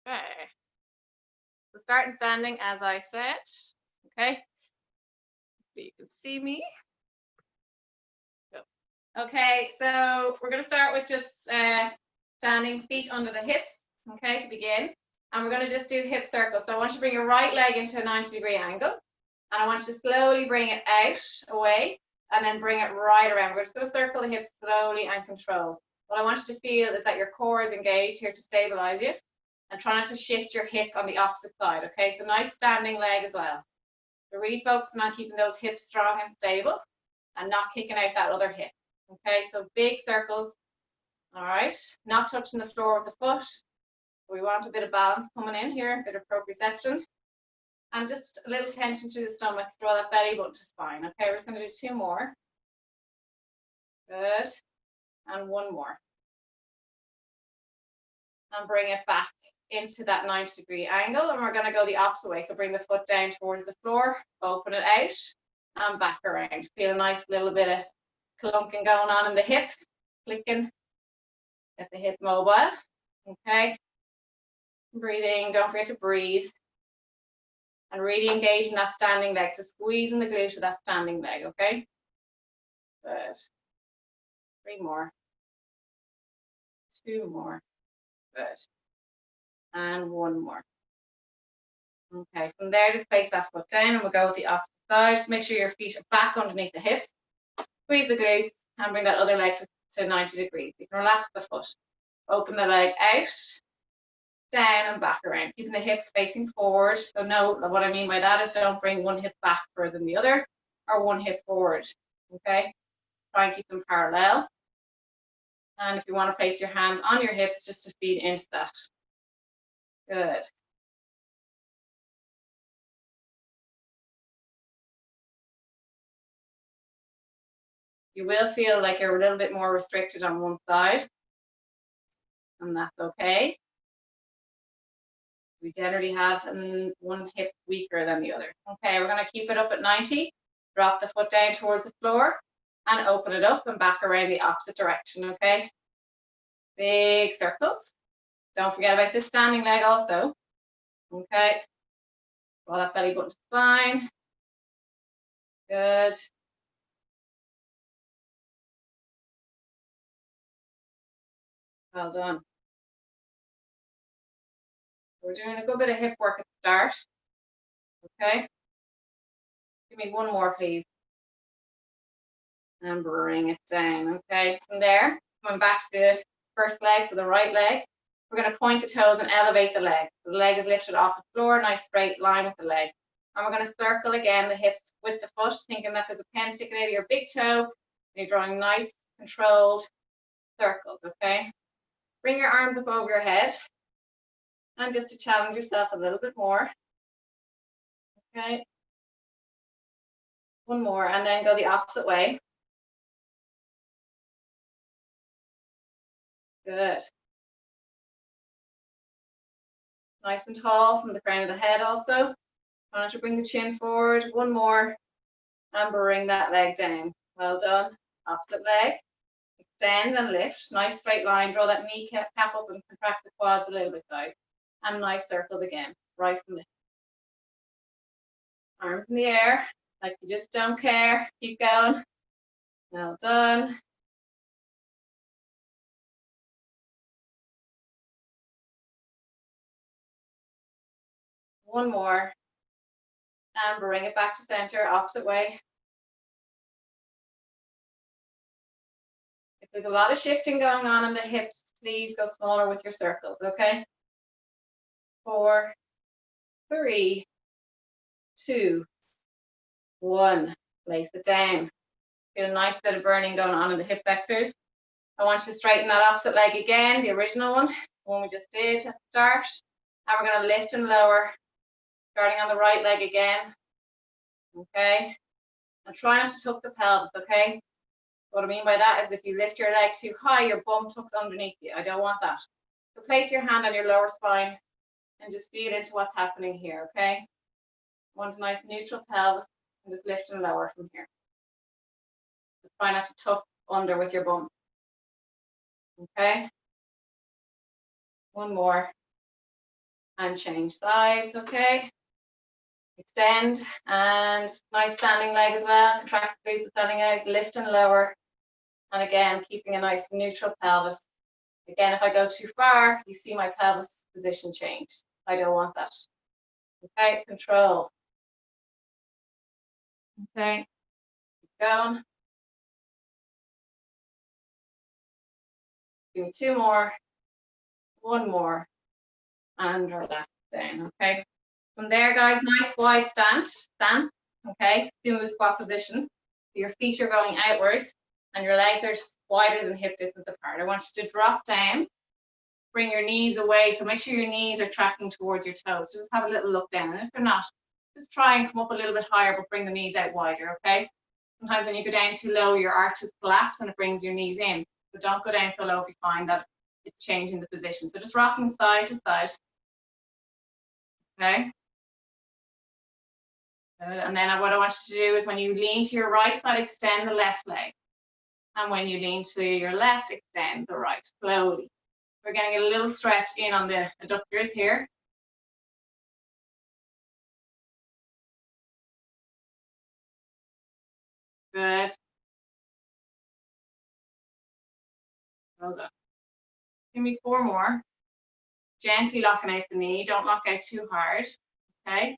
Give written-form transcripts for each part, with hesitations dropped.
Okay. So start and standing as I said. Okay. So you can see me. Go. Okay, so we're going to start with just standing, feet under the hips, okay, to begin. And we're going to just do hip circles. So I want you to bring your right leg into a 90-degree angle. And I want you to slowly bring it out, away, and then bring it right around. We're just going to circle the hips slowly and controlled. What I want you to feel is that your core is engaged here to stabilize you. And try not to shift your hip on the opposite side, okay? So nice standing leg as well. So really focusing on keeping those hips strong and stable and not kicking out that other hip, okay? So big circles, all right? Not touching the floor with the foot. We want a bit of balance coming in here, a bit of proprioception. And just a little tension through the stomach, draw that belly button to spine, okay? We're just gonna do 2 more. Good, and 1 more. And bring it back into that 90-degree angle, and we're going to go the opposite way. So bring the foot down towards the floor, open it out, and back around. Feel a nice little bit of clunking going on in the hip, clicking, get the hip mobile, okay? Breathing, don't forget to breathe. And really engaging that standing leg, so squeezing the glute of that standing leg, okay? Good. 3 more. 2 more. Good. And 1 more. Okay, from there, just place that foot down and we'll go with the opposite side. Make sure your feet are back underneath the hips. Squeeze the glutes and bring that other leg to 90 degrees. You can relax the foot. Open the leg out, down and back around, keeping the hips facing forward. So no, what I mean by that is don't bring one hip back further than the other or one hip forward, okay? Try and keep them parallel. And if you want to place your hands on your hips just to feed into that. Good. You will feel like you're a little bit more restricted on one side, and that's okay. We generally have one hip weaker than the other. Okay, we're going to keep it up at 90, drop the foot down towards the floor, and open it up and back around the opposite direction, okay? Big circles. Don't forget about this standing leg also, okay? Draw that belly button to spine. Good. Well done. We're doing a good bit of hip work at the start. Okay. Give me 1 more, please. And bring it down. Okay. From there, coming back to the first leg, so the right leg, we're going to point the toes and elevate the leg. So the leg is lifted off the floor, nice straight line with the leg. And we're going to circle again the hips with the foot, thinking that there's a pen sticking out of your big toe. And you're drawing nice, controlled circles, okay? Bring your arms up over your head. And just to challenge yourself a little bit more. Okay. 1 more, and then go the opposite way. Good. Nice and tall from the crown of the head also. I want you to bring the chin forward. 1 more, and bring that leg down. Well done. Opposite leg. Extend and lift. Nice straight line. Draw that kneecap up and contract the quads a little bit, guys. And nice circles again, right from the arms in the air, like you just don't care. Keep going. Well done. One more. And bring it back to center, opposite way. If there's a lot of shifting going on in the hips, please go smaller with your circles, okay? 4, 3, 2, 1. Place it down. Feel a nice bit of burning going on in the hip flexors. I want you to straighten that opposite leg again, the original one, the one we just did at the start. And we're going to lift and lower, starting on the right leg again. Okay? And try not to tuck the pelvis, okay? What I mean by that is if you lift your leg too high, your bum tucks underneath you. I don't want that. So place your hand on your lower spine and just feel into what's happening here, okay? Want a nice neutral pelvis and just lift and lower from here. So try not to tuck under with your bum. Okay? 1 more. and change sides, okay? Extend, and nice standing leg as well. Contract the glutes, standing leg, lift and lower. And again, keeping a nice neutral pelvis. Again, if I go too far, you see my pelvis position change. I don't want that. Okay, control. Okay, keep going. Give me 2 more, 1 more, and relax down, okay? From there, guys, nice wide stance, okay? Sumo squat position. Your feet are going outwards and your legs are wider than hip distance apart. I want you to drop down, bring your knees away. So make sure your knees are tracking towards your toes. Just have a little look down. And if they're not, just try and come up a little bit higher, but bring the knees out wider, okay? Sometimes when you go down too low, your arches collapse and it brings your knees in. So don't go down so low if you find that it's changing the position. So just rocking side to side, okay? And then what I want you to do is when you lean to your right side, extend the left leg. And when you lean to your left, extend the right, slowly. We're getting a little stretch in on the adductors here. Good. Well done. Give me 4 more. Gently locking out the knee. Don't lock out too hard. Okay.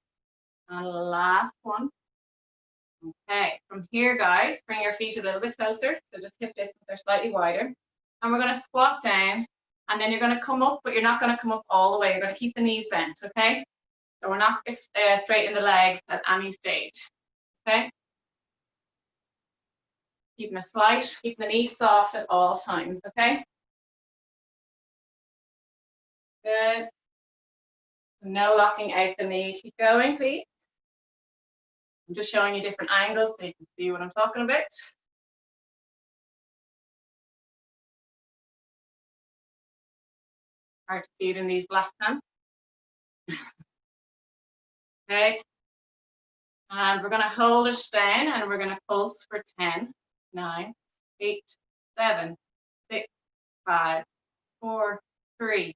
And last one. Okay. From here, guys, bring your feet a little bit closer. So just hip distance, they're slightly wider. And we're going to squat down. And then you're going to come up, but you're not going to come up all the way. You're going to keep the knees bent. Okay. So we're not straight in the legs at any stage. Okay. Keeping a slight, keeping the knees soft at all times. Okay. Good. No locking out the knee. Keep going, please. I'm just showing you different angles so you can see what I'm talking about. Hard to see it in these black pants. Okay. And we're going to hold it down and we're going to pulse for 10, 9, 8, 7, 6, 5, 4, 3,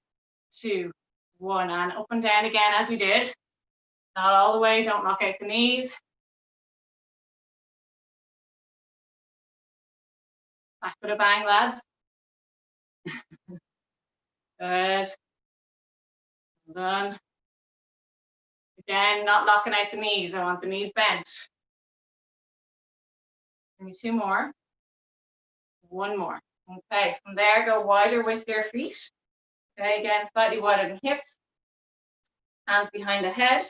2, 1. And up and down again as we did. Not all the way. Don't lock out the knees. Back with a bang, lads. Good. Well done. Again, not locking out the knees. I want the knees bent. Give me 2 more. 1 more. Okay, from there, go wider with your feet. Okay, again, slightly wider than hips. Hands behind the head.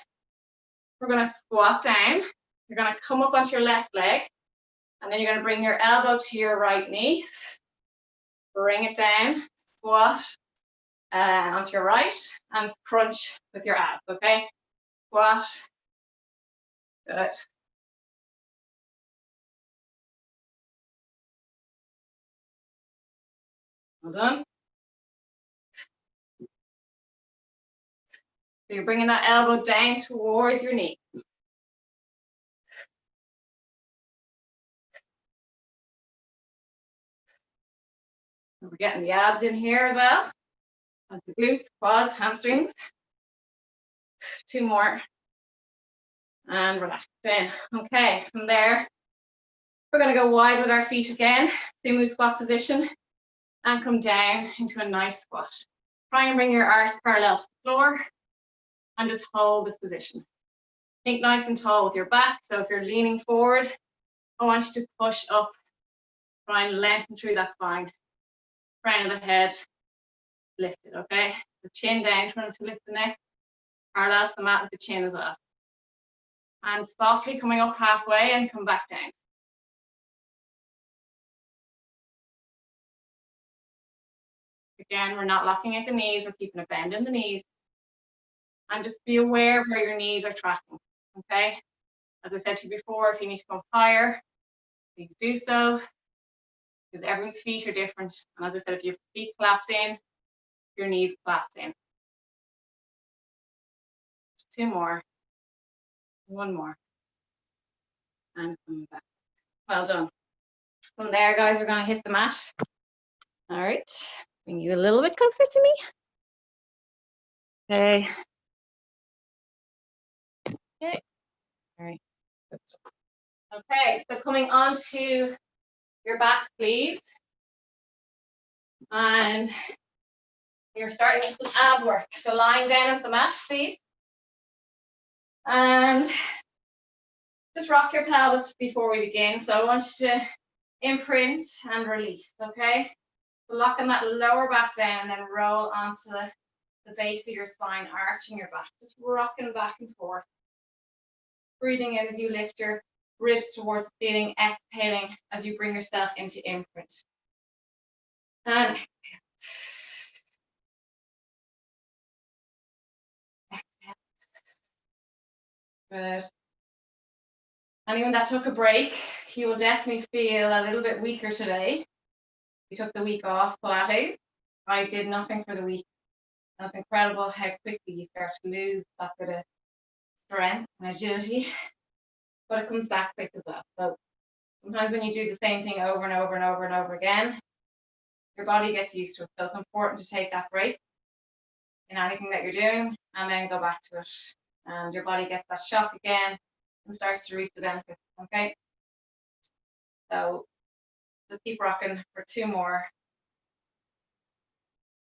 We're going to squat down. You're going to come up onto your left leg. And then you're going to bring your elbow to your right knee. Bring it down. Squat onto your right. And crunch with your abs, okay? Squat. Good. Well done. So you're bringing that elbow down towards your knee. We're getting the abs in here as well. That's the glutes, quads, hamstrings. 2 more. And relax in. Okay, from there, we're going to go wide with our feet again. Sumo squat position. And come down into a nice squat. Try and bring your arse parallel to the floor. And just hold this position. Think nice and tall with your back. So if you're leaning forward, I want you to push up. Try and lengthen through that spine. Crown of the head, lift it, okay? The chin down, trying to lift the neck. Parallel to the mat with the chin as well. And softly coming up halfway and come back down. Again, we're not locking out the knees, we're keeping a bend in the knees. And just be aware of where your knees are tracking, okay? As I said to you before, if you need to go higher, please do so, because everyone's feet are different. And as I said, if your feet collapse in, your knees collapse in. 2 more, 1 more, and come back. Well done. From there, guys, we're going to hit the mat. All right, bring you a little bit closer to me. Okay, Very good. Okay, so coming on to your back, please. And you're starting with some ab work. So lying down on the mat, please. And just rock your pelvis before we begin. So I want you to imprint and release, okay? So locking that lower back down and then roll onto the base of your spine, arching your back. Just rocking back and forth. Breathing in as you lift your ribs towards the ceiling, exhaling as you bring yourself into imprint. And exhale. Good. Anyone that took a break, you will definitely feel a little bit weaker today. You took the week off Pilates. I did nothing for the week. That's incredible how quickly you start to lose that bit of strength and agility, but it comes back quick as well. So sometimes when you do the same thing over and over and over and over again, your body gets used to it. So it's important to take that break in anything that you're doing and then go back to it. And your body gets that shock again and starts to reap the benefits, okay? So just keep rocking for 2 more.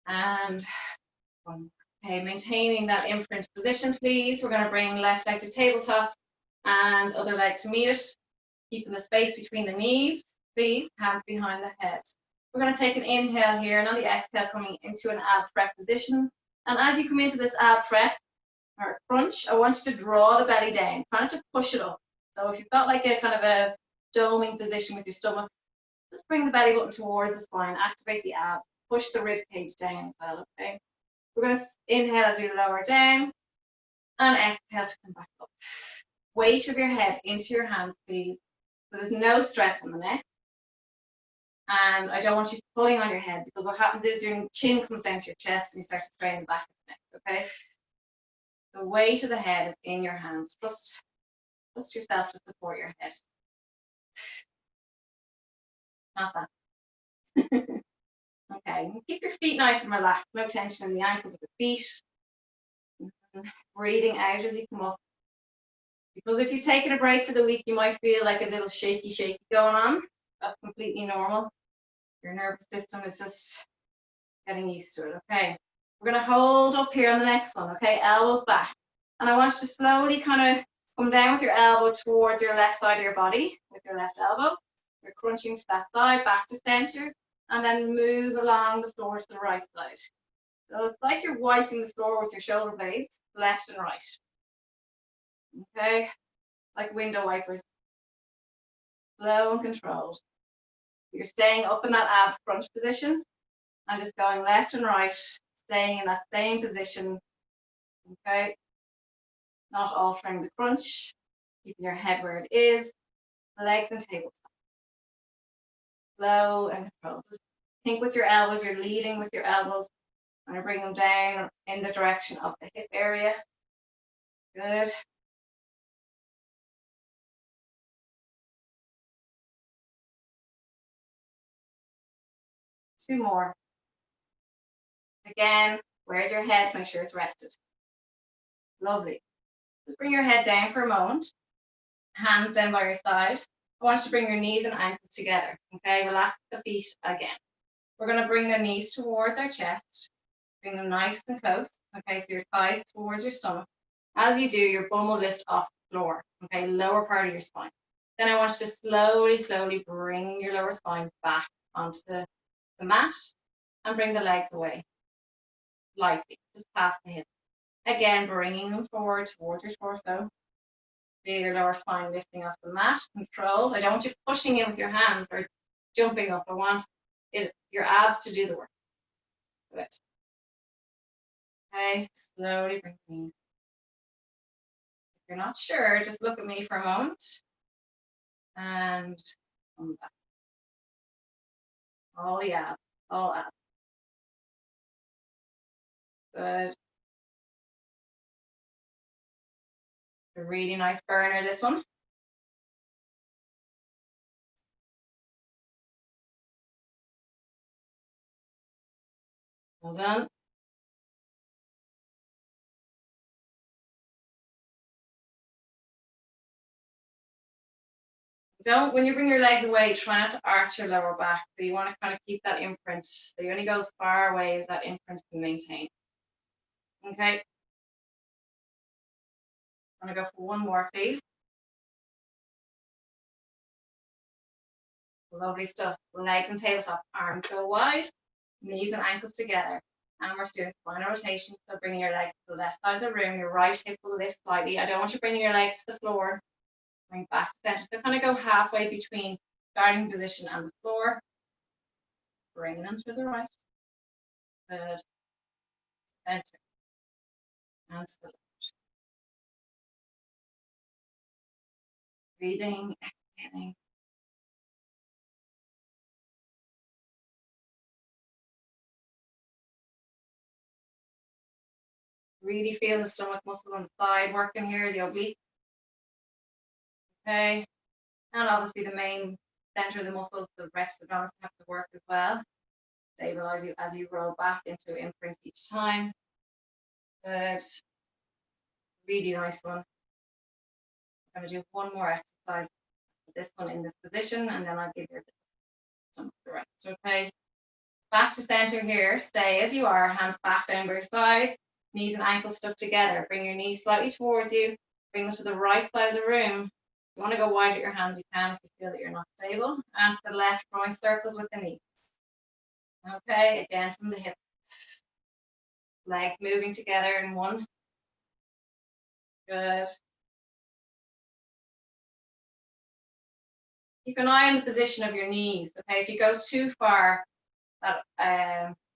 And okay, maintaining that imprint position, please. We're going to bring left leg to tabletop and other leg to meet it. Keeping the space between the knees, please. Hands behind the head. We're going to take an inhale here, and on the exhale, coming into an ab prep position. And as you come into this ab prep or crunch, I want you to draw the belly down, trying to push it up. So if you've got like a kind of a doming position with your stomach, just bring the belly button towards the spine, activate the abs, push the rib cage down as well, okay? We're going to inhale as we lower down and exhale to come back up. Weight of your head into your hands, please. So there's no stress on the neck. And I don't want you pulling on your head, because what happens is your chin comes down to your chest and you start to strain the back of the neck, okay? The weight of the head is in your hands. Trust yourself to support your head. Not that. Okay, keep your feet nice and relaxed. No tension in the ankles of the feet. Breathing out as you come up. Because if you've taken a break for the week, you might feel like a little shaky going on. That's completely normal. Your nervous system is just getting used to it, okay? We're going to hold up here on the next one, okay? Elbows back. And I want you to slowly kind of come down with your elbow towards your left side of your body, with your left elbow. You're crunching to that side, back to center, and then move along the floor to the right side. So it's like you're wiping the floor with your shoulder blades, left and right. Okay? Like window wipers. Slow and controlled. You're staying up in that ab crunch position and just going left and right, staying in that same position. Okay? Not altering the crunch, keeping your head where it is, legs and tabletop. Slow and controlled. Just think with your elbows, you're leading with your elbows. I'm going to bring them down in the direction of the hip area. Good. Two more. Again, where's your head? Make sure it's rested. Lovely. Just bring your head down for a moment. Hands down by your side. I want you to bring your knees and ankles together. Okay, relax the feet again. We're going to bring the knees towards our chest. Bring them nice and close. Okay, so your thighs towards your stomach. As you do, your bum will lift off the floor. Okay, lower part of your spine. Then I want you to slowly bring your lower spine back onto the mat and bring the legs away. Lightly, just past the hip. Again, bringing them forward towards your torso. Feel your lower spine lifting off the mat, controlled. I don't want you pushing in with your hands or jumping up. I want your abs to do the work. Good. Okay, slowly bring things. If you're not sure, just look at me for a moment. And come back. All the abs, all abs. Good. A really nice burner, this one. Well done. don't, when you bring your legs away, try not to arch your lower back. So you want to kind of keep that imprint. So you only go as far away as that imprint can maintain. Okay. I'm gonna go for one more, please. Lovely stuff. Legs and tabletop, arms go wide, knees and ankles together. And we're doing spinal rotation. So bringing your legs to the left side of the room, your right hip will lift slightly. I don't want you bringing your legs to the floor. Bring back to center. So kind of go halfway between starting position and the floor. Bring them to the right. Good. Center. And to the left. Breathing, exhaling. Really feel the stomach muscles on the side working here, the oblique. Okay. And obviously the main center of the muscles, the rectus abdominis, have to work as well. Stabilize you as you roll back into imprint each time. Good. Really nice one. I'm going to do one more exercise. This one in this position, and then I'll give you some rest. Okay. Back to center here. Stay as you are. Hands back down by your sides. Knees and ankles stuck together. Bring your knees slightly towards you. Bring them to the right side of the room. If you want to go wide with your hands, you can if you feel that you're not stable. And to the left, drawing circles with the knee. Okay, again from the hip. Legs moving together in one. Good. Keep an eye on the position of your knees. Okay, if you go too far, that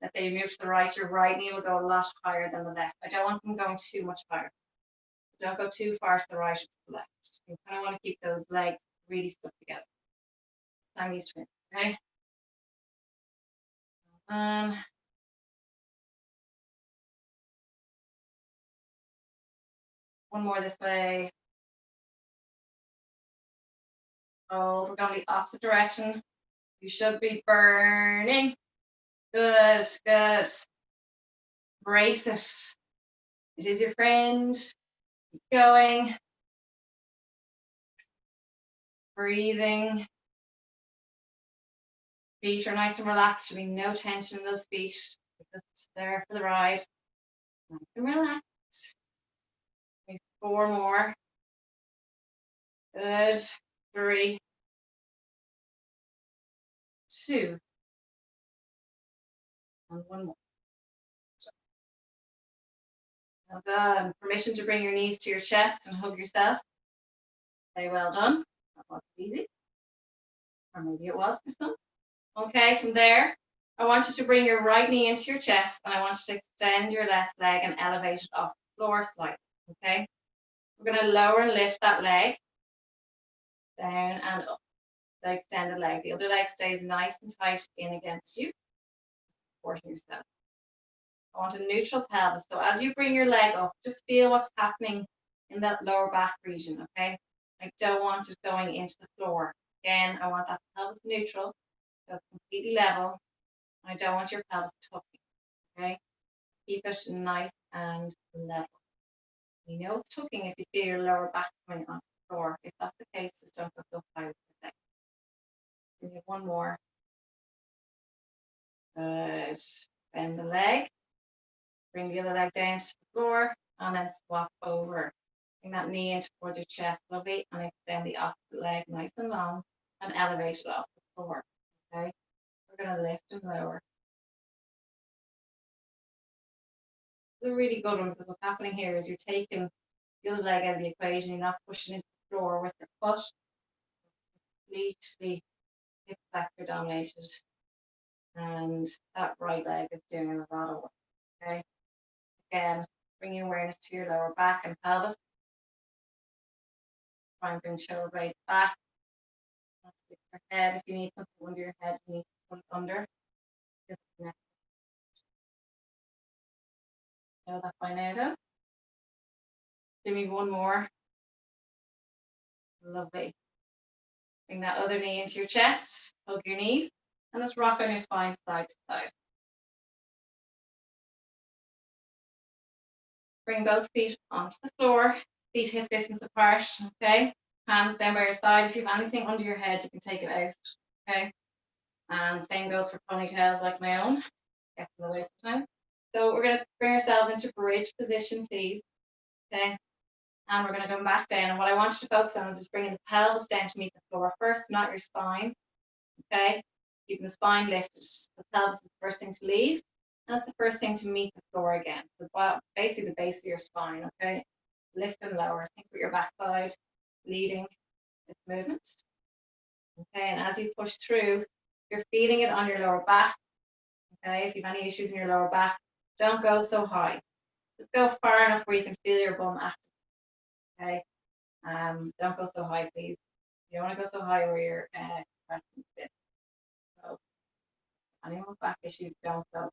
let's say you move to the right, your right knee will go a lot higher than the left. I don't want them going too much higher. Don't go too far to the right or to the left. You kind of want to keep those legs really stuck together. Siamese twins, okay? One more this way. Oh, we're going the opposite direction. You should be burning. Good, good. Brace it. It is your friend. Keep going. Breathing. Feet are nice and relaxed. There should be no tension in those feet. Just there for the ride. Nice and relaxed. 4 more. Good. 3, 2, and 1 more. Well done. Permission to bring your knees to your chest and hug yourself. Very well done. That wasn't easy. Or maybe it was for some. Okay, from there, I want you to bring your right knee into your chest, and I want you to extend your left leg and elevate it off the floor slightly. Okay? We're going to lower and lift that leg down and up. The extended leg. The other leg stays nice and tight in against you, supporting yourself. I want a neutral pelvis. So as you bring your leg up, just feel what's happening in that lower back region, okay? I don't want it going into the floor. Again, I want that pelvis neutral, so it's completely level. I don't want your pelvis tucking, okay? Keep it nice and level. You know it's tucking if you feel your lower back coming onto the floor. If that's the case, just don't go so high with your leg. We have 1 more. Good. Bend the leg. Bring the other leg down to the floor and then swap over. Bring that knee in towards your chest, lovely, and extend the opposite leg nice and long and elevate it off the floor. Okay, we're going to lift and lower. This is a really good one because what's happening here is you're taking the other leg out of the equation, you're not pushing into the floor with your foot. Completely hip flexor dominated, and that right leg is doing a lot of work. Okay, again, bring your awareness to your lower back and pelvis. Try and bring shoulder blades back. Your head, if you need something under your head, you need to put it under. Know that by now, though. Give me 1 more. Lovely. Bring that other knee into your chest, hug your knees, and just rock on your spine side to side. Bring both feet onto the floor, feet hip distance apart, okay? Hands down by your side. If you have anything under your head, you can take it out. Okay. And same goes for ponytails like my own. Get in the way sometimes. So we're going to bring ourselves into bridge position, please. Okay. And we're going to come back down. And what I want you to focus on is just bringing the pelvis down to meet the floor first, not your spine. Okay. Keeping the spine lifted. The pelvis is the first thing to leave. And it's the first thing to meet the floor again. So basically the base of your spine. Okay. Lift and lower. Think with your backside leading this movement. Okay. And as you push through, you're feeling it on your lower back. Okay. If you have any issues in your lower back, don't go so high. Just go far enough where you can feel your bum active. Okay. Don't go so high, please. You don't want to go so high where you're pressing the fit. So, anyone with back issues, don't go.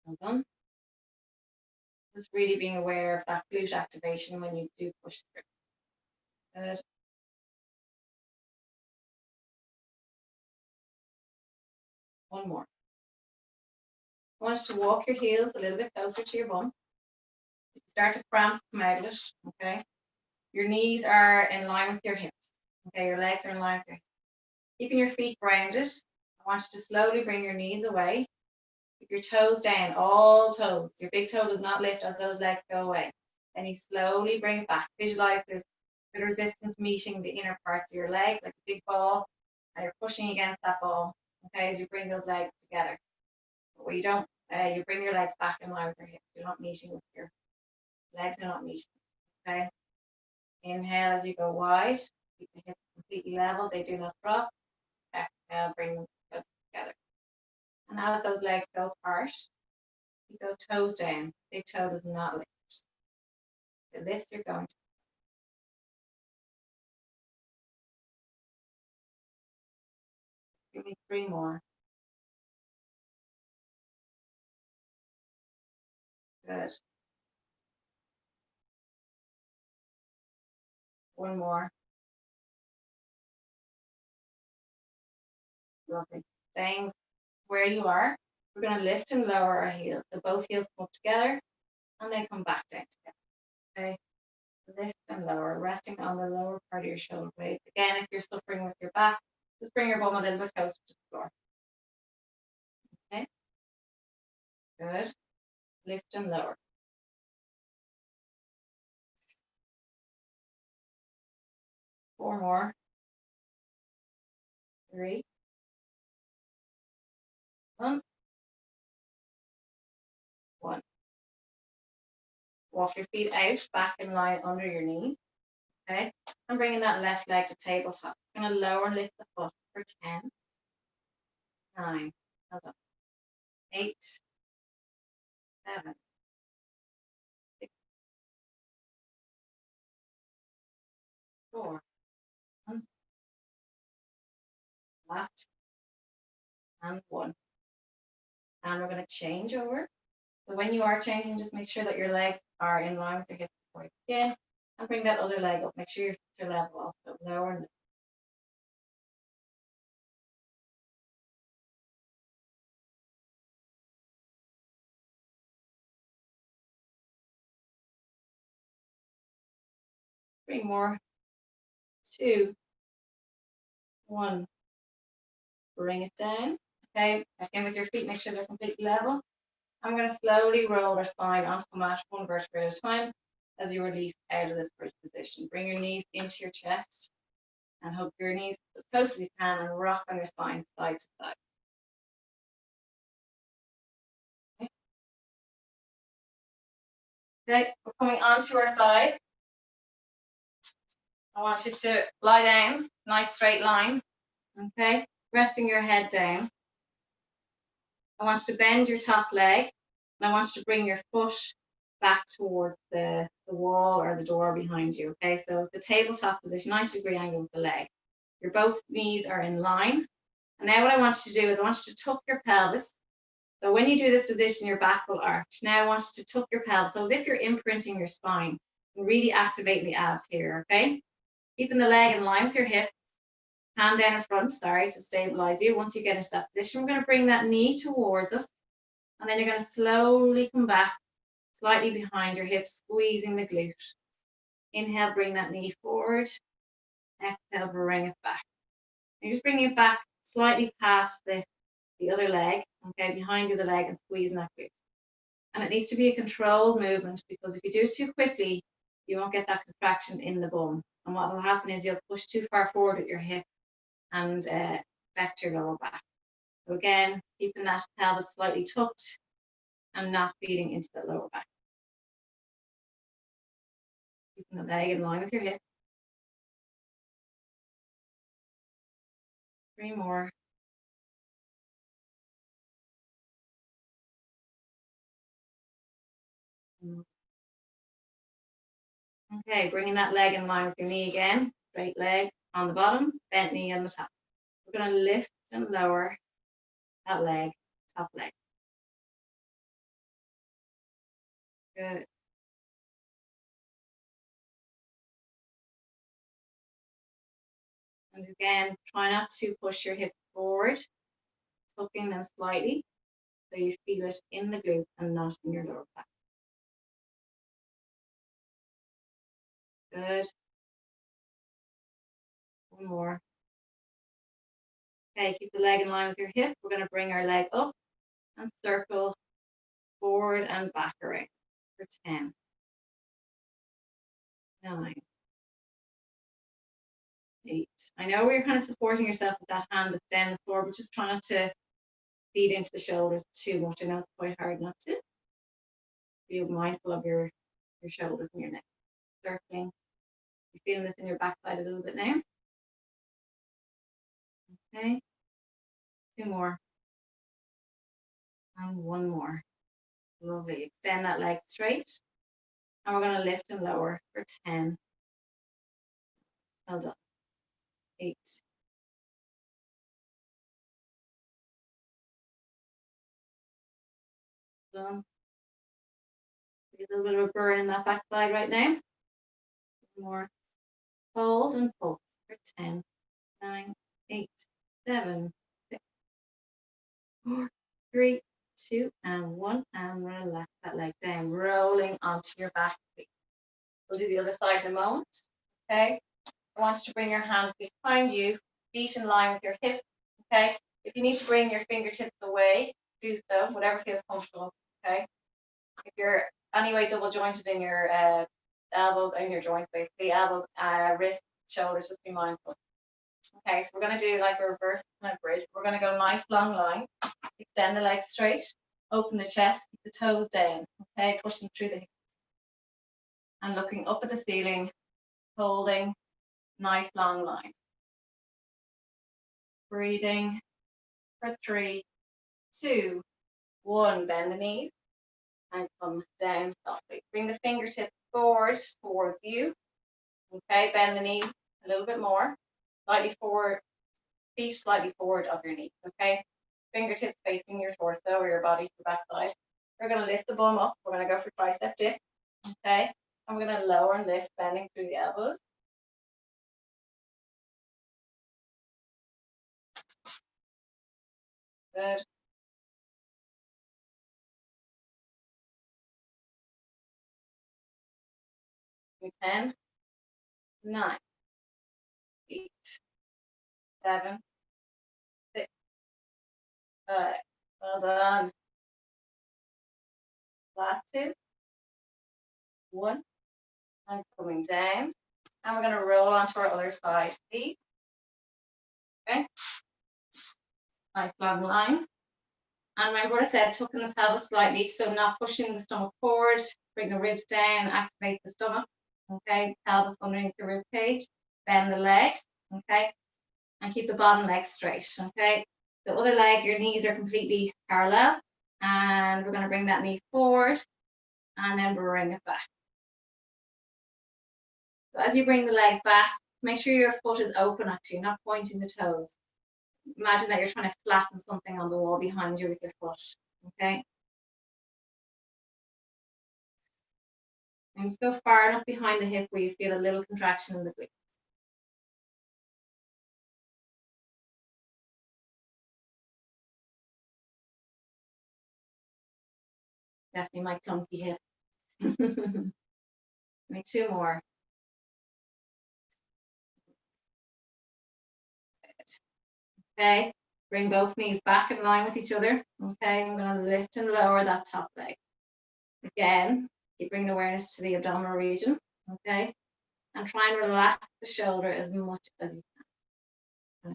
Well done. Just really being aware of that glute activation when you do push through. Good. One more. I want you to walk your heels a little bit closer to your bum. Start to cramp, come out of it. Okay. Your knees are in line with your hips. Okay. Your legs are in line with your hips. Keeping your feet grounded. I want you to slowly bring your knees away. Keep your toes down, all toes. Your big toe does not lift as those legs go away. Then you slowly bring it back. Visualize there's good resistance meeting the inner parts of your legs, like a big ball, and you're pushing against that ball, okay, as you bring those legs together. But what you don't, you bring your legs back in line with your hips. You're not meeting with your legs, are not meeting, okay? Inhale as you go wide. Keep the hips completely level. They do not drop. Exhale, bring them close together. And as those legs go apart, keep those toes down. Big toe does not lift. It lifts, you're going to. Give me 3 more. Good. 1 more. Lovely. Staying where you are, we're going to lift and lower our heels. So both heels come up together and they come back down together. Okay. Lift and lower, resting on the lower part of your shoulder blade. Again, if you're suffering with your back, just bring your bum a little bit closer to the floor. Okay. Good. Lift and lower. 4 more. 3. 1. Walk your feet out, back in line under your knees. Okay. I'm bringing that left leg to tabletop. I'm going to lower and lift the foot for 10. 9. Hold on. 8. 7. 6. 4. 1. Last. And 1. And we're going to change over. So when you are changing, just make sure that your legs are in line with your hips before you begin. And bring that other leg up. Make sure your hips are level also. Lower and lift. Three more. 2. 1. Bring it down. Okay, back in with your feet. Make sure they're completely level. I'm going to slowly roll our spine onto the mat, 1 vertebrae at a time, as you release out of this bridge position. Bring your knees into your chest and hug your knees as close as you can and rock on your spine side to side. Okay, we're coming onto our sides. I want you to lie down, nice straight line. Okay, resting your head down. I want you to bend your top leg, and I want you to bring your foot back towards the wall or the door behind you. Okay, so the tabletop position, 90-degree angle with the leg. Your both knees are in line. And now what I want you to do is I want you to tuck your pelvis. So when you do this position, your back will arch. Now I want you to tuck your pelvis. So as if you're imprinting your spine and really activating the abs here, okay? Keeping the leg in line with your hip. Hand down in front, to stabilize you. Once you get into that position, we're going to bring that knee towards us. And then you're going to slowly come back, slightly behind your hips, squeezing the glute. Inhale, bring that knee forward. Exhale, bring it back. You're just bringing it back slightly past the other leg, okay, behind the other leg, and squeezing that glute. And it needs to be a controlled movement, because if you do it too quickly, you won't get that contraction in the bum. And what will happen is you'll push too far forward with your hip and affect your lower back. So again, keeping that pelvis slightly tucked and not feeding into the lower back. Keeping the leg in line with your hip. 3 more. Okay, bringing that leg in line with your knee again. Straight leg on the bottom, bent knee on the top. We're going to lift and lower that leg, top leg. Good. And again, try not to push your hips forward, tucking them slightly so you feel it in the glutes and not in your lower back. Good. 1 more. Okay, keep the leg in line with your hip. We're going to bring our leg up and circle forward and back around for 10, 9, 8. I know you're kind of supporting yourself with that hand that's down the floor, but just try not to feed into the shoulders too much. I know it's quite hard not to. Be mindful of your shoulders and your neck. Circling. You're feeling this in your backside a little bit now. Okay. 2 more. And 1 more. Lovely. Extend that leg straight. And we're going to lift and lower for 10. Well done. 8. Done. A little bit of a burn in that backside right now. 1 more. Hold and pulse for 10, 9, 8, 7, 6, 4, 3, 2, and 1. And relax that leg down, rolling onto your back feet. We'll do the other side in a moment. Okay. I want you to bring your hands behind you, feet in line with your hip. Okay. If you need to bring your fingertips away, do so, whatever feels comfortable. Okay. If you're anyway double jointed in your elbows and your joints, basically elbows, wrists, shoulders, just be mindful. Okay, so we're going to do like a reverse kind of bridge. We're going to go nice long line, extend the legs straight, open the chest, keep the toes down. Okay, pushing through the hips and looking up at the ceiling, holding nice long line. Breathing for 3, 2, 1. Bend the knees and come down softly. Bring the fingertips forward towards you. Okay, bend the knees a little bit more, slightly forward, feet slightly forward of your knees. Okay, fingertips facing your torso or your body, your backside. We're going to lift the bum up. We're going to go for tricep dip. Okay, and we're going to lower and lift, bending through the elbows. Good. 10, 9, 8, 7, 6, 5. Well done. Last 2, 1, and coming down. And we're going to roll onto our other side. Feet. Okay. Nice long line. And remember what I said, tucking the pelvis slightly, so not pushing the stomach forward. Bring the ribs down, activate the stomach. Okay, pelvis underneath the rib cage. Bend the leg. Okay, and keep the bottom leg straight. Okay, the other leg, your knees are completely parallel, and we're going to bring that knee forward, and then bring it back. So as you bring the leg back, make sure your foot is open actually, not pointing the toes. Imagine that you're trying to flatten something on the wall behind you with your foot. Okay. And just go far enough behind the hip where you feel a little contraction in the glute. Definitely my clunky hip. Make 2 more. Okay, bring both knees back in line with each other. Okay, I'm going to lift and lower that top leg. Again, keep bringing awareness to the abdominal region. Okay, and try and relax the shoulder as much as you can.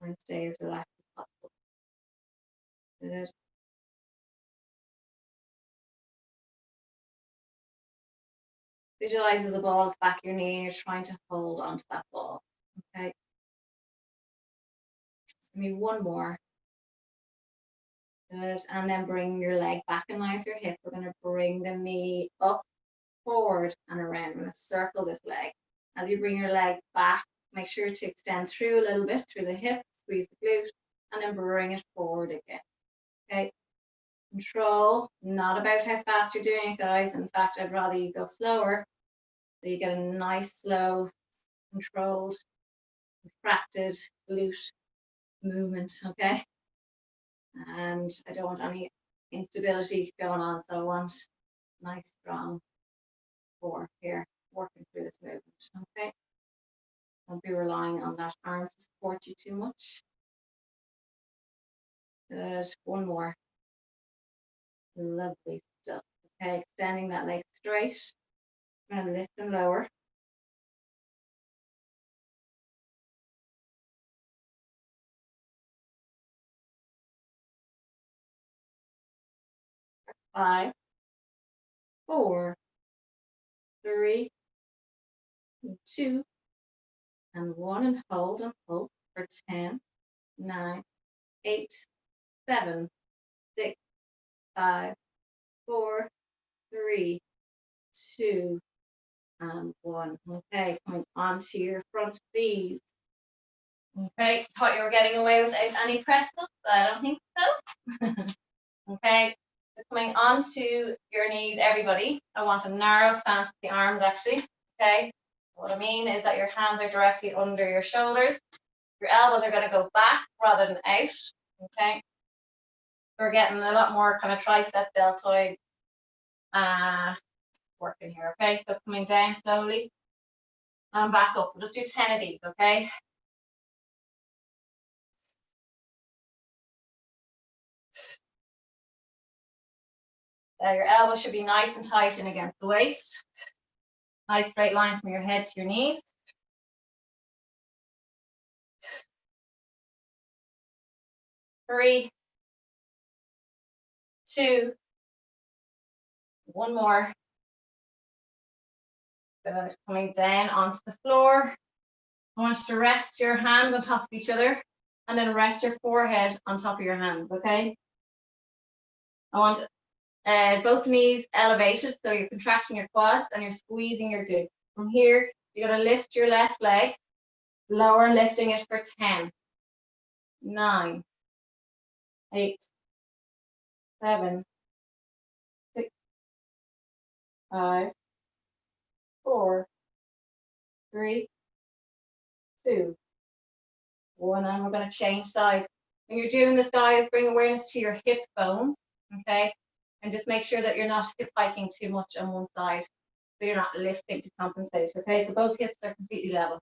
And stay as relaxed as possible. Good. Visualize as a ball at the back of your knee and you're trying to hold onto that ball. Okay. So maybe one more. Good. And then bring your leg back in line with your hip. We're going to bring the knee up, forward, and around. We're going to circle this leg. As you bring your leg back, make sure to extend through a little bit through the hip, squeeze the glute, and then bring it forward again. Okay. Control, not about how fast you're doing it, guys. In fact, I'd rather you go slower so you get a nice, slow, controlled, contracted glute movement, okay? And I don't want any instability going on, so I want nice, strong core here, working through this movement, okay? Don't be relying on that arm to support you too much. Good, one more. Lovely stuff. Okay, extending that leg straight. I'm going to lift and lower. Five, 4, 3, 2, and 1, and hold for 10, 9, 8, 7, 6, 5, 4, 3, 2, and 1. Okay, coming onto your front knees. Okay, thought you were getting away without any press ups, but I don't think so. Okay, so coming onto your knees, everybody. I want a narrow stance with the arms actually. Okay, what I mean is that your hands are directly under your shoulders. Your elbows are going to go back rather than out. Okay, we're getting a lot more kind of tricep deltoid working here. Okay, so coming down slowly and back up. We'll just do 10 of these. Okay. So your elbows should be nice and tight in against the waist. Nice straight line from your head to your knees. 3, 2, one more. Good. Coming down onto the floor. I want you to rest your hands on top of each other and then rest your forehead on top of your hands, okay? I want both knees elevated, so you're contracting your quads and you're squeezing your glutes. From here, you're going to lift your left leg, lower, lifting it for 10, 9, 8, 7, 6, 5, 4, 3, 2, 1, and we're going to change sides. When you're doing this, guys, bring awareness to your hip bones, okay? And just make sure that you're not hip hiking too much on one side, so you're not lifting to compensate, okay? So both hips are completely level.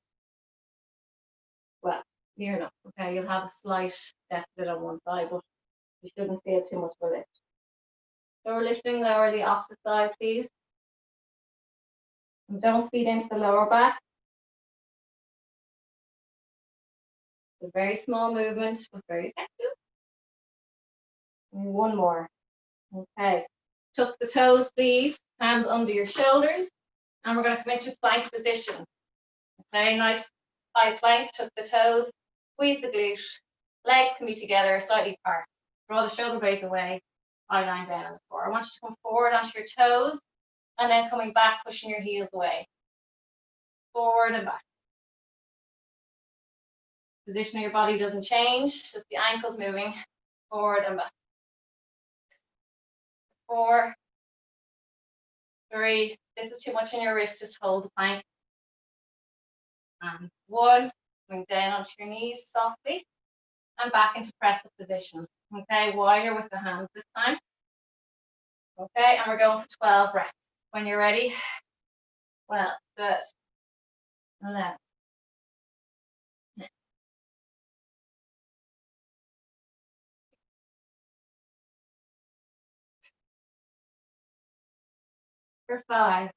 Well, near enough, okay? You'll have a slight deficit on one side, but you shouldn't feel too much of a lift. So we're lifting lower the opposite side, please. And don't feed into the lower back. It's a very small movement, but very effective. And one more. Okay. Tuck the toes, please. Hands under your shoulders. And we're going to commit to plank position. Okay, nice high plank. Tuck the toes. Squeeze the glute. Legs can be together, slightly apart. Draw the shoulder blades away. Eye line down on the floor. I want you to come forward onto your toes. And then coming back, pushing your heels away. Forward and back. Position of your body doesn't change, just the ankles moving forward and back. 4, 3, this is too much in your wrist, just hold the plank. And 1, coming down onto your knees softly and back into press-up position. Okay, wider with the hands this time. Okay, and we're going for 12 reps. When you're ready, 12, good, 11, For 5.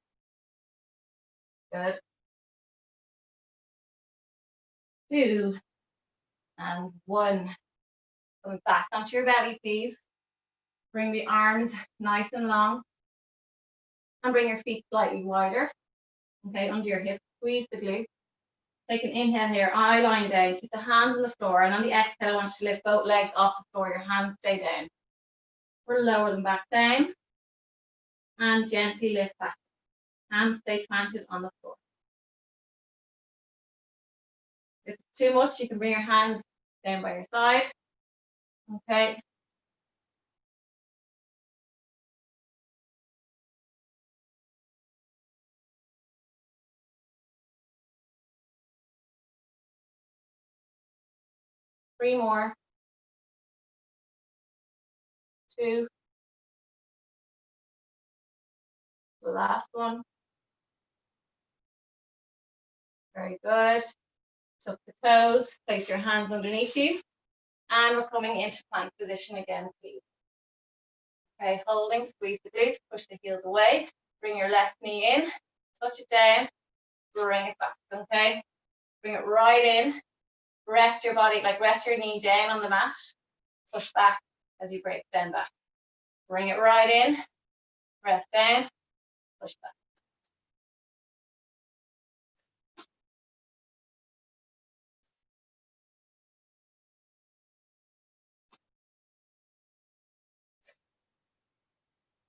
Good. 2 and 1. Going back onto your belly, please. Bring the arms nice and long. And bring your feet slightly wider. Okay, under your hip. Squeeze the glutes. Take an inhale here, eye line down. Keep the hands on the floor. And on the exhale, I want you to lift both legs off the floor. Your hands stay down. We'll lower them back down. And gently lift back. Hands stay planted on the floor. If it's too much, you can bring your hands down by your side. Okay. Three more. 2. The last one. Very good. Tuck the toes, place your hands underneath you. And we're coming into plank position again, please. Okay, holding, squeeze the glutes, push the heels away. Bring your left knee in, touch it down, bring it back, okay? Bring it right in. Rest your body, like rest your knee down on the mat. Push back as you break down back. Bring it right in, rest down, push back.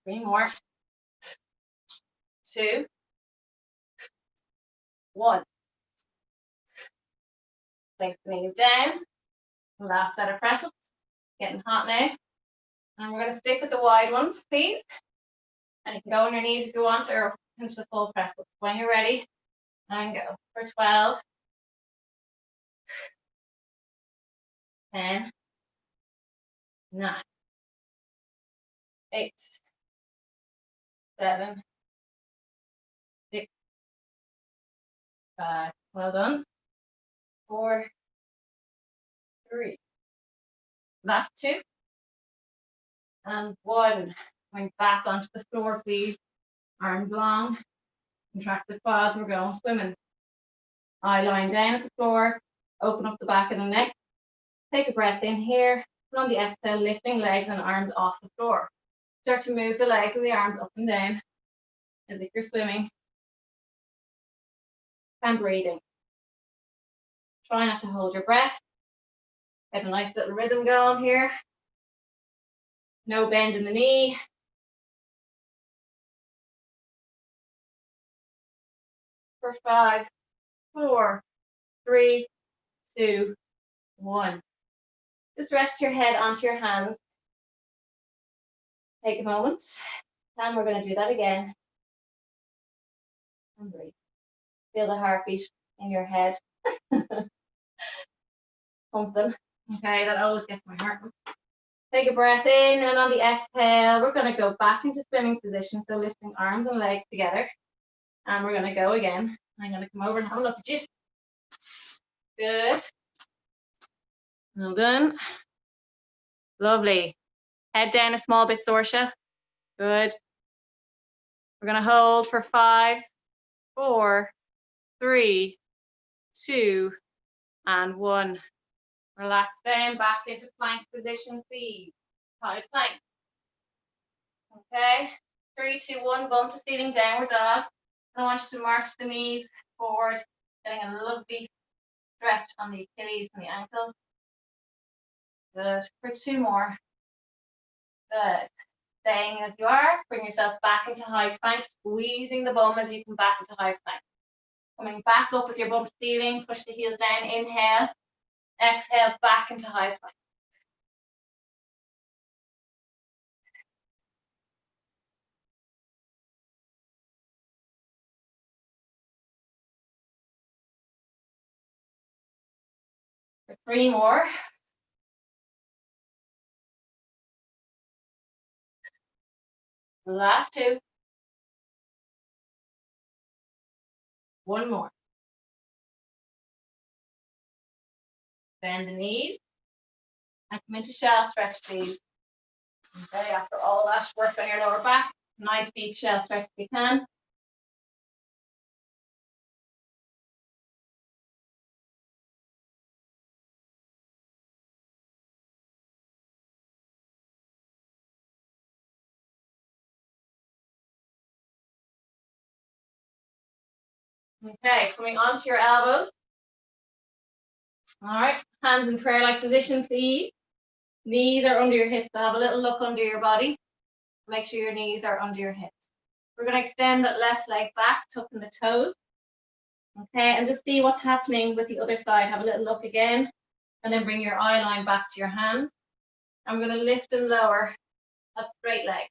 Three more. 2, 1. Place the knees down. Last set of press ups. Getting hot now. And we're going to stick with the wide ones, please. And you can go on your knees if you want, or into the full press up. When you're ready, and go for 12, 10, 9, 8, 7, 6, 5. Well done. 4, 3. Last 2. And 1. Going back onto the floor, please. Arms long. Contract the quads. We're going swimming. Eye line down at the floor. Open up the back of the neck. Take a breath in here. And on the exhale, lifting legs and arms off the floor. Start to move the legs and the arms up and down as if you're swimming. And breathing. Try not to hold your breath. Get a nice little rhythm going here. No bend in the knee. For 5, 4, 3, 2, 1. Just rest your head onto your hands. Take a moment. And we're going to do that again. And breathe. Feel the heartbeat in your head. Something. Okay, that always gets my heart. Take a breath in, and on the exhale, we're going to go back into swimming position. So lifting arms and legs together. And we're going to go again. I'm going to come over and have a look at you. Good. Well done. Lovely. Head down a small bit, Sorsha. Good. We're going to hold for 5, 4, 3, 2, and 1. Relax down, back into plank position, please. High plank. Okay. 3, 2, 1, bum to ceiling, downward dog. I want you to march the knees forward, getting a lovely stretch on the Achilles and the ankles. Good. For 2 more. Good. Staying as you are, bring yourself back into high plank, squeezing the bum as you come back into high plank. Coming back up with your bum to ceiling, push the heels down, inhale, exhale, back into high plank. For 3 more. Last 2. 1 more. Bend the knees. And come into shell stretch, please. Okay, after all that work on your lower back, Nice deep shell stretch if you can. Okay, coming onto your elbows. All right, hands in prayer-like position, please. Knees are under your hips, so have a little look under your body. Make sure your knees are under your hips. We're going to extend that left leg back, tucking the toes. Okay, and just see what's happening with the other side. Have a little look again, and then bring your eye line back to your hands. I'm going to lift and lower that straight leg.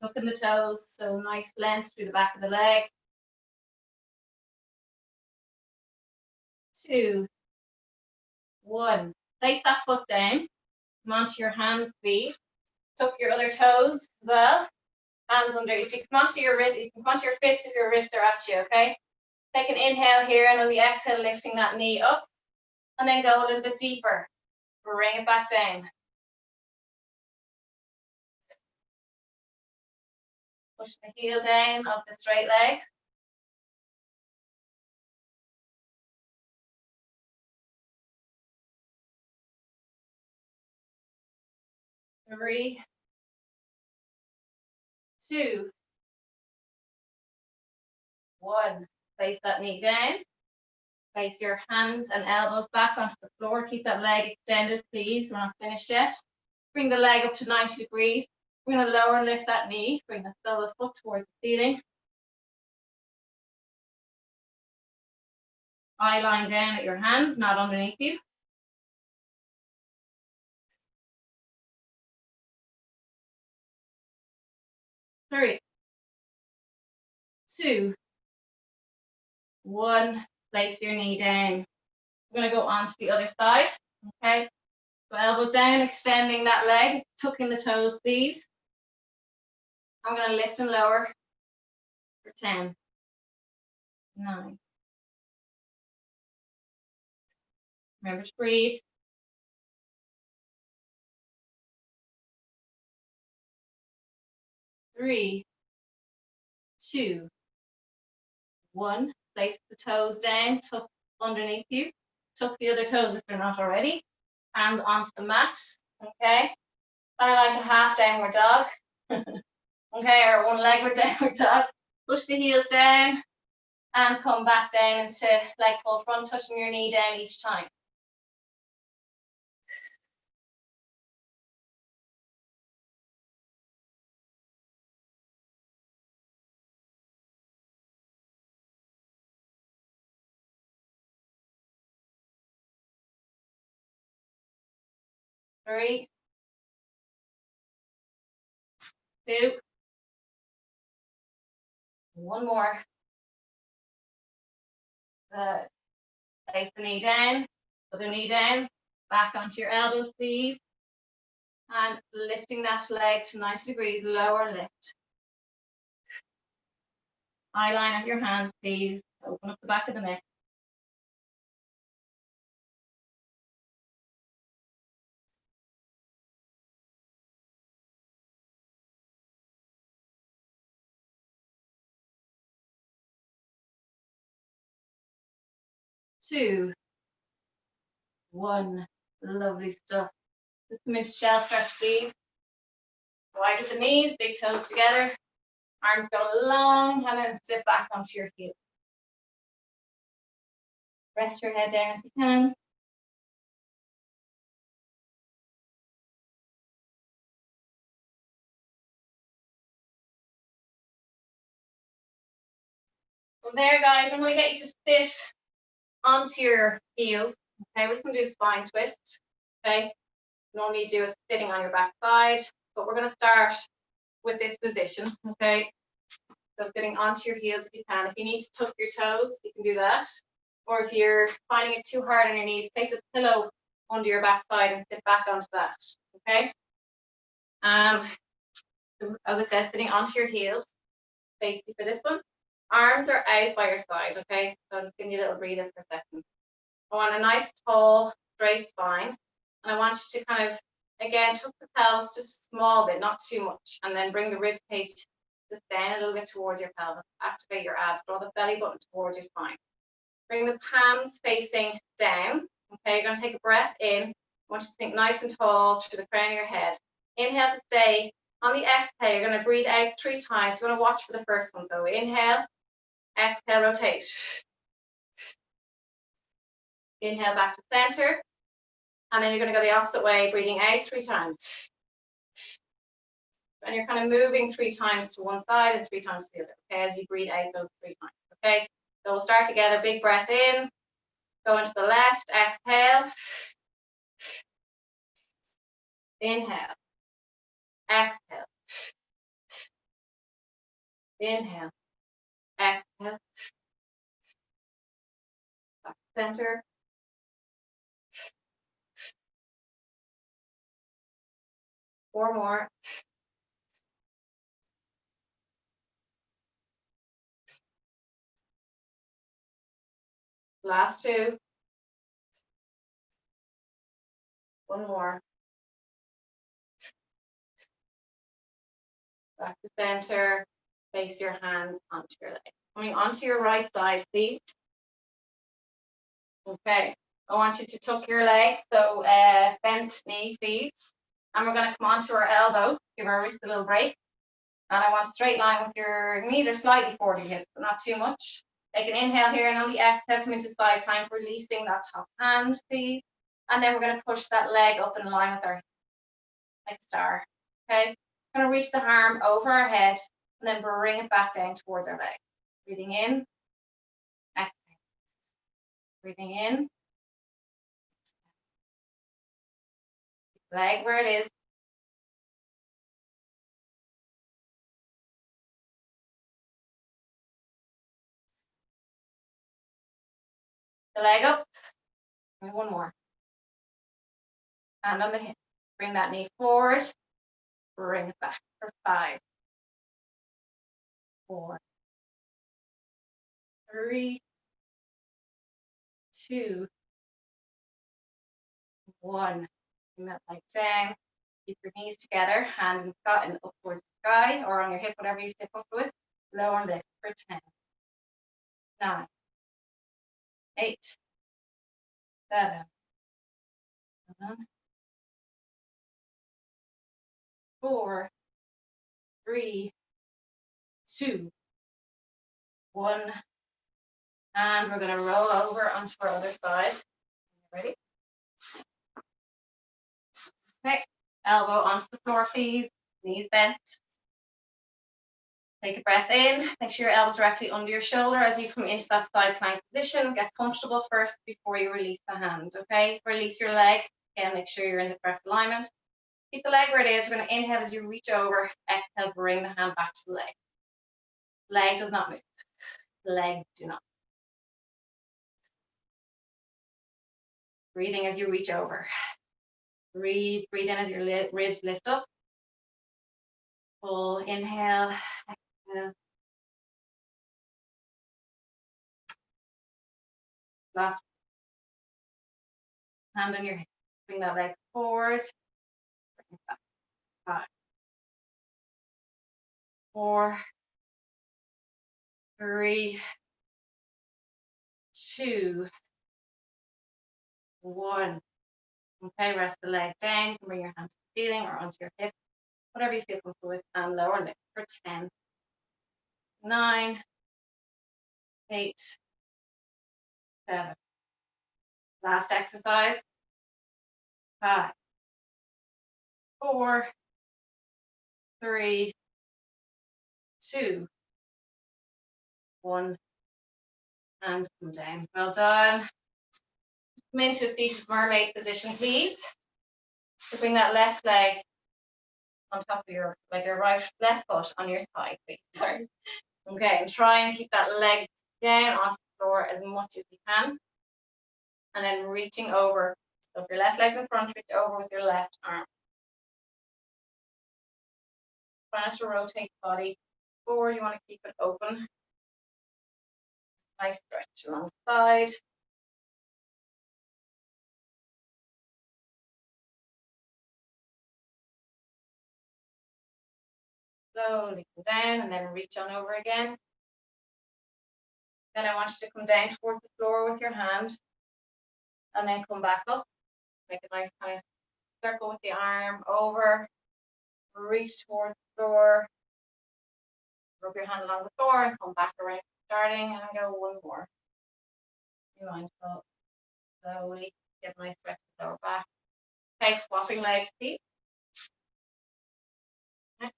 Tucking the toes, so nice length through the back of the leg. 2, 1. Place that foot down. Come onto your hands, please. Tuck your other toes as well. Hands under. If you come onto your wrist, you can come onto your fists if your wrists are at you, okay? Take an inhale here, and on the exhale, lifting that knee up. And then go a little bit deeper. Bring it back down. Push the heel down of the straight leg. 3, 2, 1. Place that knee down. Place your hands and elbows back onto the floor. Keep that leg extended, please. We're not finished yet. Bring the leg up to 90 degrees. We're going to lower and lift that knee. Bring the sole of the foot towards the ceiling. Eye line down at your hands, not underneath you. 3, 2, 1. Place your knee down. We're going to go on to the other side. Okay. So elbows down, extending that leg, tucking the toes, please. I'm going to lift and lower for 10, 9. Remember to breathe. 3, 2, 1. Place the toes down, tuck underneath you. Tuck the other toes if they're not already. Hands onto the mat. Okay. Kind of like a half downward dog. Okay, or one-legged downward dog. Push the heels down and come back down into leg pull front, touching your knee down each time. Three, 2, 1 more. Good. Place the knee down, other knee down, back onto your elbows, please. And lifting that leg to 90 degrees, lower lift. Eye line at your hands, please. Open up the back of the neck. 2, 1. Lovely stuff. Just come into shell stretch, please. Wide at the knees, big toes together. Arms go long, and then sit back onto your heels. Rest your head down if you can. From there, guys, I'm going to get you to sit onto your heels. Okay, we're just going to do a spine twist. Okay, normally you do it sitting on your back side, but we're going to start with this position. Okay, so sitting onto your heels if you can. If you need to tuck your toes, you can do that. Or if you're finding it too hard on your knees, place a pillow under your back side and sit back onto that. Okay. So as I said, sitting onto your heels. Basically for this one, arms are out by your side. Okay, so I'm just giving you a little breather for a second. I want a nice, tall, straight spine, and I want you to kind of Again, tuck the pelvis just a small bit, not too much, and then bring the rib cage just down a little bit towards your pelvis. Activate your abs, draw the belly button towards your spine. Bring the palms facing down. Okay, you're going to take a breath in. I want you to think nice and tall through the crown of your head. Inhale to stay. On the exhale, you're going to breathe out 3 times. You want to watch for the first one. So inhale, exhale, rotate. Inhale back to center. And then you're going to go the opposite way, breathing out 3 times. And you're kind of moving 3 times to one side and 3 times to the other, okay, as you breathe out those 3 times, okay? So we'll start together, big breath in, go into the left, exhale. Inhale, exhale. Inhale, exhale. Back to center. Four more. Last 2. One more. Back to center. Place your hands onto your legs. Coming onto your right side, please. Okay. I want you to tuck your legs, so bent knee, please. And we're going to come onto our elbow. Give our wrist a little break. And I want a straight line with your knees are slightly forward of your hips, but not too much. Take an inhale here, and on the exhale, come into side plank, releasing that top hand, please. And then we're going to push that leg up in line with our hip, like a star. Okay? We're going to reach the arm over our head, and then bring it back down towards our leg. Breathing in, exhale. Breathing in. Leg where it is. The leg up. And one more. Hand on the hip. Bring that knee forward. Bring it back for 5, 4, 3, 2, 1. Bring that leg down. Keep your knees together, hand and up towards the sky or on your hip, whatever you feel comfortable with. Lower and lift for 10, 9, 8, 7, 4, 3, 2, 1. And we're going to roll over onto our other side. Ready? Okay. Elbow onto the floor, please. Knees bent. Take a breath in. Make sure your elbows are directly under your shoulder as you come into that side plank position. Get comfortable first before you release the hand, okay? Release your leg. Again, make sure you're in the correct alignment. Keep the leg where it is. We're going to inhale as you reach over. Exhale, bring the hand back to the leg. Leg does not move. Legs do not. Breathing as you reach over. Breathe in as your ribs lift up. Full inhale. Exhale. Last. Hand on your hip. Bring that leg forward. Bring it back. 5, 4, 3, 2, 1. Okay, rest the leg down. You can bring your hands to the ceiling or onto your hip, whatever you feel comfortable with, and lower and lift for 10, 9, 8, 7. Last exercise. 5, 4, 3, 2, 1, and come down. Well done. Come into a seated mermaid position, please. So bring that left leg on top of your, like your left foot on your thigh, please. Sorry. Okay, and try and keep that leg down onto the floor as much as you can. And then reaching over. So if your left leg's in front, reach over with your left arm. Try not to rotate the body forward. You want to keep it open. Nice stretch along the side. Slowly come down and then reach on over again. Then I want you to come down towards the floor with your hand and then come back up. Make a nice kind of circle with the arm over, reach towards the floor, rub your hand along the floor and come back around, starting and go one more. Be mindful, slowly, get a nice stretch of the lower back. Okay, swapping legs, please. Okay.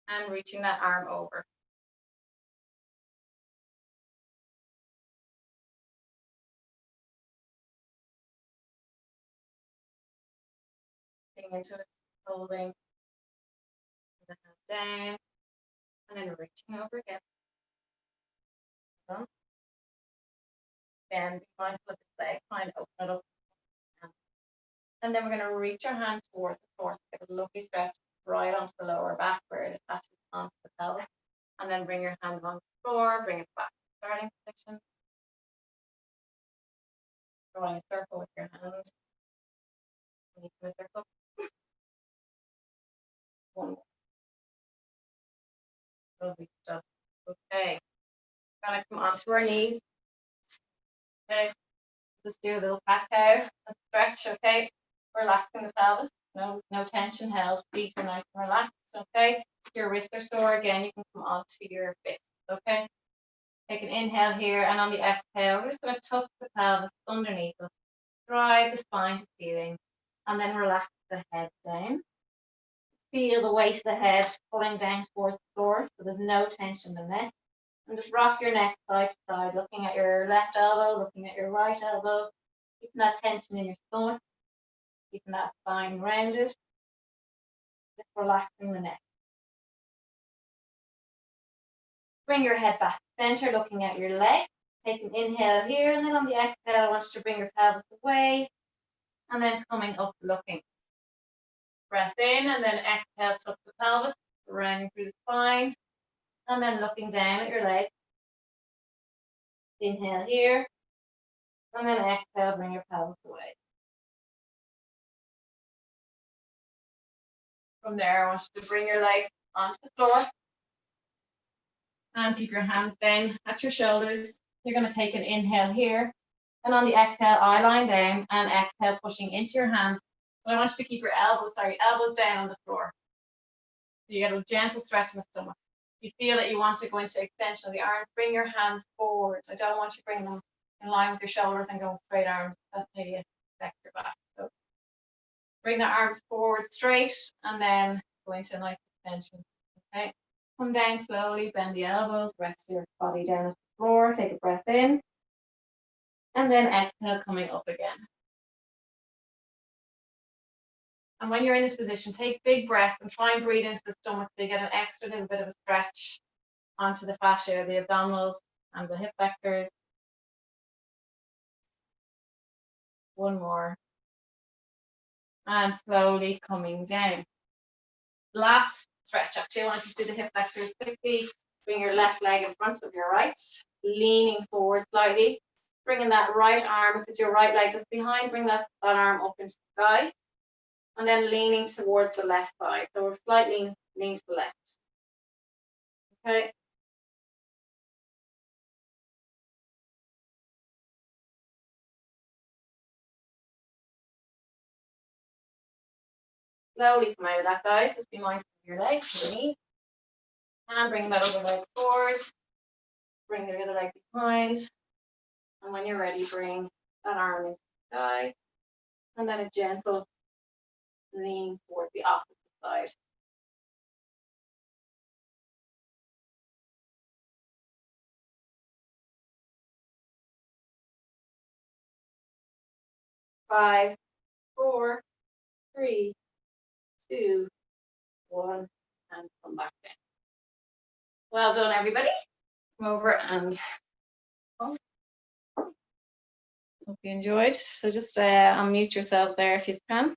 And reaching that arm over. Getting into it, holding the hand down, and then reaching over again. Then be mindful of the leg, try and open it up. And then we're going to reach our hand towards the floor, so get a lovely stretch right onto the lower back where it attaches onto the pelvis. And then bring your hand on the floor, bring it back to starting position. Drawing a circle with your hand. Make a circle. One more. Lovely stuff. Okay. We're going to come onto our knees. Okay. Just do a little cat cow, a stretch, okay? Relaxing the pelvis. No tension held. Feet are nice and relaxed, okay? If your wrists are sore, again, you can come onto your fists, okay? Take an inhale here, and on the exhale, we're just going to tuck the pelvis underneath us. Drive the spine to ceiling, and then relax the head down. Feel the weight of the head pulling down towards the floor, so there's no tension in the neck. And just rock your neck side to side, looking at your left elbow, looking at your right elbow, keeping that tension in your stomach, keeping that spine rounded, just relaxing the neck. Bring your head back to center, looking at your leg. Take an inhale here, and then on the exhale, I want you to bring your pelvis away, and then coming up, looking. Breath in, and then exhale, tuck the pelvis, rounding through the spine, and then looking down at your leg. Inhale here, and then exhale, bring your pelvis away. From there, I want you to bring your legs onto the floor, and keep your hands down at your shoulders. You're going to take an inhale here, and on the exhale, eye line down, and exhale, pushing into your hands. But I want you to keep your elbows down on the floor. So you get a gentle stretch in the stomach. If you feel that you want to go into extension of the arms, bring your hands forward. I don't want you to bring them in line with your shoulders and go straight arms. That's how you affect your back. So bring the arms forward straight, and then go into a nice extension. Okay. Come down slowly, bend the elbows, rest your body down at the floor, take a breath in, and then exhale, coming up again. And when you're in this position, take big breaths and try and breathe into the stomach so you get an extra little bit of a stretch onto the fascia, the abdominals and the hip flexors. One more. And slowly coming down. Last stretch, actually, I want you to do the hip flexors quickly. Bring your left leg in front of your right, leaning forward slightly. Bringing that right arm, if it's your right leg that's behind, bring that arm up into the sky. And then leaning towards the left side. So we're slightly leaning to the left. Okay. Slowly come out of that, guys. Just be mindful of your legs, your knees. And bring that other leg forward. Bring the other leg behind. And when you're ready, bring that arm into the sky. And then a gentle lean towards the opposite side. Five, 4, 3, 2, 1, and come back down. Well done, everybody. Come over and hope you enjoyed. So just unmute yourself there if you can.